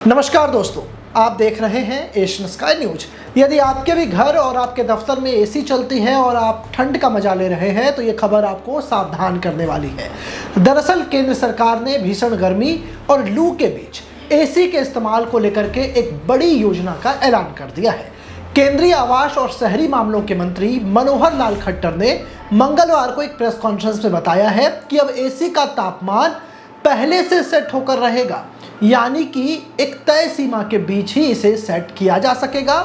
नमस्कार दोस्तों, आप देख रहे हैं एशियन स्काई न्यूज। यदि आपके भी घर और आपके दफ्तर में एसी चलती है और आप ठंड का मजा ले रहे हैं तो ये खबर आपको सावधान करने वाली है। दरअसल केंद्र सरकार ने भीषण गर्मी और लू के बीच एसी के इस्तेमाल को लेकर के एक बड़ी योजना का ऐलान कर दिया है। केंद्रीय आवास और शहरी मामलों के मंत्री मनोहर लाल खट्टर ने मंगलवार को एक प्रेस कॉन्फ्रेंस में बताया है कि अब एसी का तापमान पहले से सेट होकर रहेगा, यानी कि एक तय सीमा के बीच ही इसे सेट किया जा सकेगा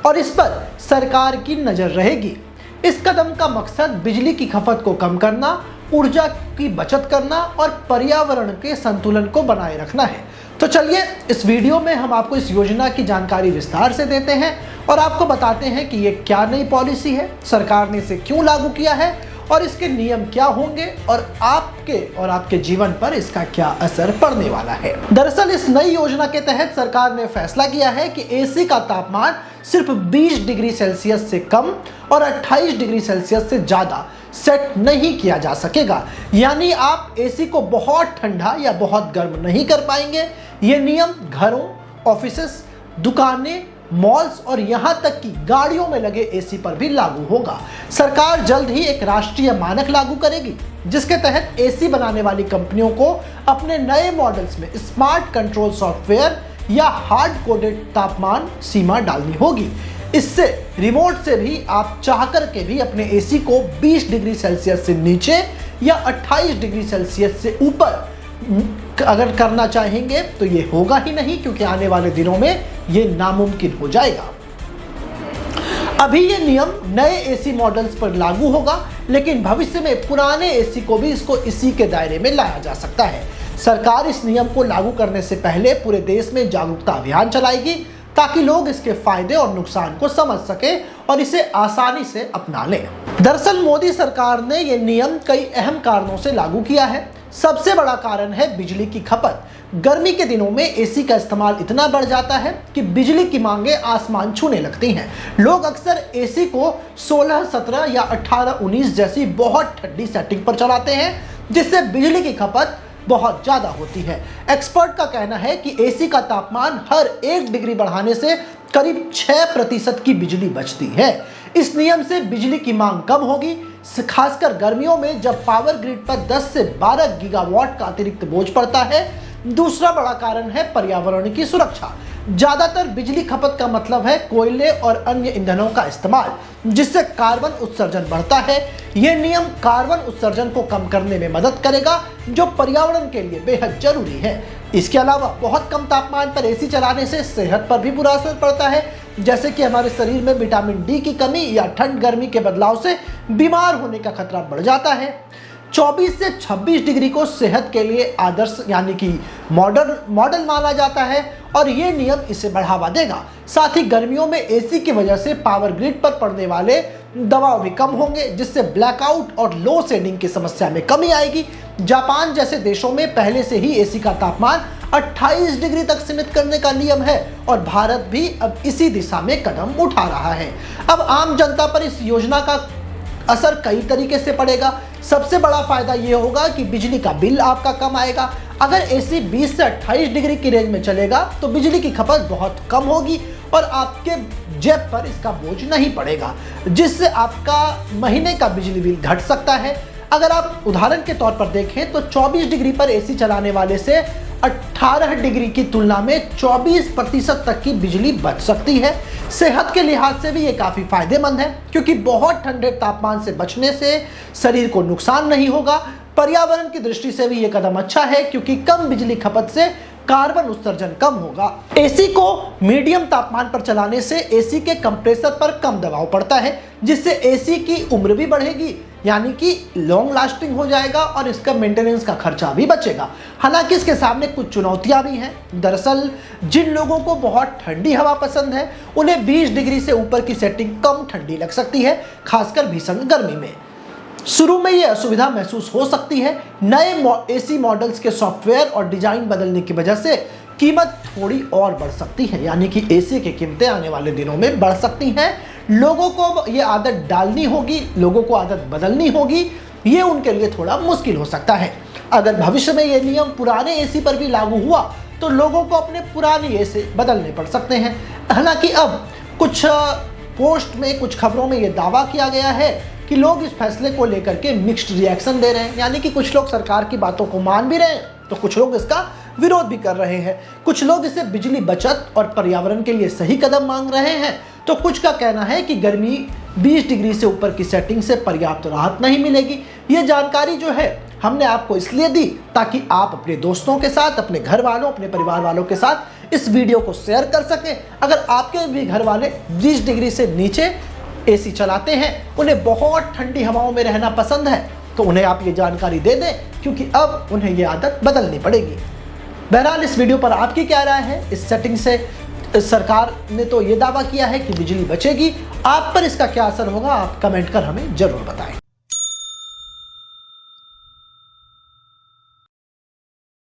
और इस पर सरकार की नज़र रहेगी। इस कदम का मकसद बिजली की खपत को कम करना, ऊर्जा की बचत करना और पर्यावरण के संतुलन को बनाए रखना है। तो चलिए इस वीडियो में हम आपको इस योजना की जानकारी विस्तार से देते हैं और आपको बताते हैं कि ये क्या नई पॉलिसी है, सरकार ने इसे क्यों लागू किया है और इसके नियम क्या होंगे और आपके जीवन पर इसका क्या असर पड़ने वाला है। दरअसल इस नई योजना के तहत सरकार ने फैसला किया है कि एसी का तापमान सिर्फ 20 डिग्री सेल्सियस से कम और 28 डिग्री सेल्सियस से ज़्यादा सेट नहीं किया जा सकेगा, यानी आप एसी को बहुत ठंडा या बहुत गर्म नहीं कर पाएंगे। ये नियम घरों, ऑफिसेस, दुकानें, मॉल्स और यहां तक कि गाड़ियों में लगे एसी पर भी लागू होगा। सरकार जल्द ही एक राष्ट्रीय मानक लागू करेगी जिसके तहत एसी बनाने वाली कंपनियों को अपने नए मॉडल्स में स्मार्ट कंट्रोल सॉफ्टवेयर या हार्ड कोडेड तापमान सीमा डालनी होगी। इससे रिमोट से भी आप चाह कर के भी अपने एसी को 20 डिग्री सेल्सियस से नीचे या 28 डिग्री सेल्सियस से ऊपर अगर करना चाहेंगे तो ये होगा ही नहीं, क्योंकि आने वाले दिनों में ये नामुमकिन हो जाएगा। अभी ये नियम नए एसी मॉडल्स पर लागू होगा, लेकिन भविष्य में पुराने एसी को भी इसी के दायरे में लाया जा सकता है। सरकार इस नियम को लागू करने से पहले पूरे देश में जागरूकता अभियान चलाएगी ताकि लोग इसके फायदे और नुकसान को समझ सके और इसे आसानी से अपना लें। दरअसल मोदी सरकार ने ये नियम कई अहम कारणों से लागू किया है। सबसे बड़ा कारण है बिजली की खपत। गर्मी के दिनों में एसी का इस्तेमाल इतना बढ़ जाता है कि बिजली की मांगें आसमान छूने लगती हैं। लोग अक्सर एसी को 16, 17 या 18, 19 जैसी बहुत ठंडी सेटिंग पर चलाते हैं, जिससे बिजली की खपत बहुत ज़्यादा होती है। एक्सपर्ट का कहना है कि एसी का तापमान हर 1 डिग्री बढ़ाने से करीब 6% की बिजली बचती है। इस नियम से बिजली की मांग कम होगी, खासकर गर्मियों में जब पावर ग्रिड पर 10 से 12 गीगावाट का अतिरिक्त बोझ पड़ता है। दूसरा बड़ा कारण है पर्यावरण की सुरक्षा। ज्यादातर बिजली खपत का मतलब है कोयले और अन्य ईंधनों का इस्तेमाल, जिससे कार्बन उत्सर्जन बढ़ता है। यह नियम कार्बन उत्सर्जन को कम करने में मदद करेगा, जो पर्यावरण के लिए बेहद जरूरी है। इसके अलावा बहुत कम तापमान पर एसी चलाने से सेहत पर भी बुरा असर पड़ता है, जैसे कि हमारे शरीर में विटामिन डी की कमी या ठंड गर्मी के बदलाव से बीमार होने का खतरा बढ़ जाता है। 24 से 26 डिग्री को सेहत के लिए आदर्श यानी कि मॉडल माना जाता है और ये नियम इसे बढ़ावा देगा। साथ ही गर्मियों में एसी की वजह से पावर ग्रिड पर पड़ने वाले दबाव भी कम होंगे, जिससे ब्लैकआउट और लो शेडिंग की समस्या में कमी आएगी। जापान जैसे देशों में पहले से ही एसी का तापमान 28 डिग्री तक सीमित करने का नियम है और भारत भी अब इसी दिशा में कदम उठा रहा है। अब आम जनता पर इस योजना का असर कई तरीके से पड़ेगा। सबसे बड़ा फायदा ये होगा कि बिजली का बिल आपका कम आएगा। अगर एसी 20 से 28 डिग्री की रेंज में चलेगा तो बिजली की खपत बहुत कम होगी और आपके जेब पर इसका बोझ नहीं पड़ेगा, जिससे आपका महीने का बिजली बिल घट सकता है। अगर आप उदाहरण के तौर पर देखें तो 24 डिग्री पर एसी चलाने वाले से 18 डिग्री की तुलना में 24% तक की बिजली बच सकती है। सेहत के लिहाज से भी ये काफ़ी फायदेमंद है, क्योंकि बहुत ठंडे तापमान से बचने से शरीर को नुकसान नहीं होगा। पर्यावरण की दृष्टि से भी ये कदम अच्छा है, क्योंकि कम बिजली खपत से कार्बन उत्सर्जन कम होगा। एसी को मीडियम तापमान पर चलाने से एसी के कंप्रेसर पर कम दबाव पड़ता है, जिससे एसी की उम्र भी बढ़ेगी, यानी कि लॉन्ग लास्टिंग हो जाएगा और इसका मेंटेनेंस का खर्चा भी बचेगा। हालांकि इसके सामने कुछ चुनौतियां भी हैं। दरअसल जिन लोगों को बहुत ठंडी हवा पसंद है उन्हें 20 डिग्री से ऊपर की सेटिंग कम ठंडी लग सकती है, खासकर भीषण गर्मी में। शुरू में ये असुविधा महसूस हो सकती है। नए एसी मॉडल्स के सॉफ्टवेयर और डिजाइन बदलने की वजह से कीमत थोड़ी और बढ़ सकती है, यानी कि एसी की कीमतें आने वाले दिनों में बढ़ सकती हैं। लोगों को ये आदत डालनी होगी, लोगों को आदत बदलनी होगी, ये उनके लिए थोड़ा मुश्किल हो सकता है। अगर भविष्य में ये नियम पुराने एसी पर भी लागू हुआ तो लोगों को अपने पुरानी एसी बदलने पड़ सकते हैं। हालांकि अब कुछ पोस्ट में, कुछ खबरों में यह दावा किया गया है कि लोग इस फैसले को लेकर के मिक्स्ड रिएक्शन दे रहे हैं, यानी कि कुछ लोग सरकार की बातों को मान भी रहे हैं तो कुछ लोग इसका विरोध भी कर रहे हैं। कुछ लोग इसे बिजली बचत और पर्यावरण के लिए सही कदम मांग रहे हैं, तो कुछ का कहना है कि गर्मी 20 डिग्री से ऊपर की सेटिंग से पर्याप्त राहत नहीं मिलेगी। ये जानकारी जो है हमने आपको इसलिए दी ताकि आप अपने दोस्तों के साथ, अपने घर वालों, अपने परिवार वालों के साथ इस वीडियो को शेयर कर सकें। अगर आपके भी घर वाले 20 डिग्री से नीचे एसी चलाते हैं, उन्हें बहुत ठंडी हवाओं में रहना पसंद है, तो उन्हें आप ये जानकारी दे दें, क्योंकि अब उन्हें ये आदत बदलनी पड़ेगी। बहरहाल इस वीडियो पर आपकी क्या राय है? इस सेटिंग से सरकार ने तो ये दावा किया है कि बिजली बचेगी, आप पर इसका क्या असर होगा, आप कमेंट कर हमें जरूर बताएं।